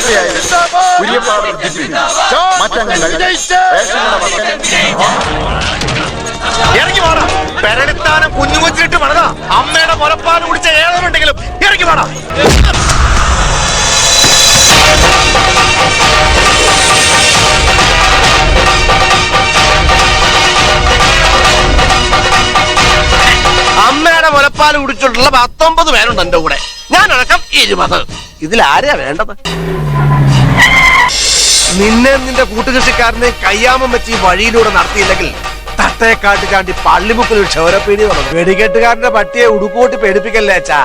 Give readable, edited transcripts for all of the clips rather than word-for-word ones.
എത്രയായാലും ഇറങ്ങി വേണ പെരടിത്താനം കുഞ്ഞു കൊച്ചിട്ട് വേണ അമ്മയുടെ മുലപ്പാൽ കുടിച്ച ഏതൊരുണ്ടെങ്കിലും ഇറങ്ങി വേണ. അമ്മയുടെ മുലപ്പാൽ കുടിച്ചിട്ടുള്ള 19 പേരുണ്ട് എന്റെ കൂടെ, ഞാനടക്കം 20. ഇതിലാരെയാ വേണ്ടത്? നിന്നെ നിന്റെ കൂട്ടുകൃഷിക്കാരനെ കയ്യാമം വെച്ച് ഈ വഴിയിലൂടെ നടത്തിയില്ലെങ്കിൽ തട്ടേക്കാട്ട് ചാണ്ടി പള്ളിമുക്കിൽ ഒരു ക്ഷൗരപ്പീടി വന്നു. വെടികെട്ടുകാരന്റെ പട്ടിയെ ഉടുപ്പോട്ടി പേടിപ്പിക്കല്ലേ അച്ഛാ.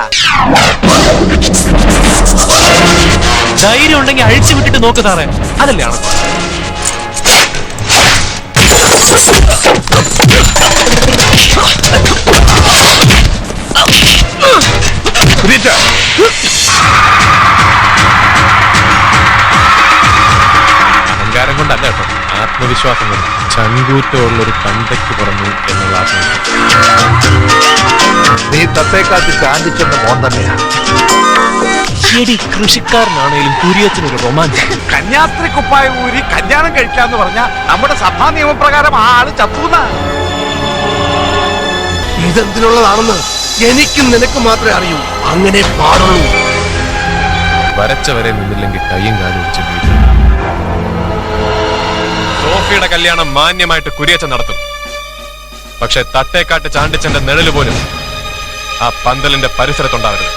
ധൈര്യം ഉണ്ടെങ്കിൽ അഴിച്ചു വിട്ടിട്ട് നോക്ക് സാറേ, അതല്ലേ ആണ്. അഹങ്കാരം കൊണ്ടല്ല കേട്ടോ, ആത്മവിശ്വാസം കൊണ്ട്. ചങ്കൂറ്റമുള്ളൊരു കണ്ടയ്ക്ക് പുറമെ എന്നുള്ള നീ തട്ടേക്കാട്ട് ചാണ്ടിച്ചെന്ന മോൻ തന്നെയാണ്. ശരി, കൃഷിക്കാരനാണേലും കുര്യത്തിനൊരു റൊമാൻസ്. കന്യാസ്ത്രീ കുപ്പായ ഊരി കല്യാണം കഴിക്കാന്ന് പറഞ്ഞ നമ്മുടെ സഭാ നിയമപ്രകാരം ആ ആള് ചത്തൂന്ന. ഇതെന്തിനുള്ളതാണെന്ന് എനിക്കും നിനക്ക് മാത്രമേ അറിയൂ. അങ്ങനെ പാടുള്ളൂ. വരച്ചവരെ നിന്നില്ലെങ്കിൽ കയ്യും കാലും വെച്ച് വീഴും. സോഫിയുടെ കല്യാണം മാന്യമായിട്ട് കുര്യച്ചൻ നടത്തും. പക്ഷെ തട്ടേക്കാട്ട് ചാണ്ടിച്ചന്റെ നിഴല് പോലും ആ പന്തലിന്റെ പരിസരത്തുണ്ടാവരുത്.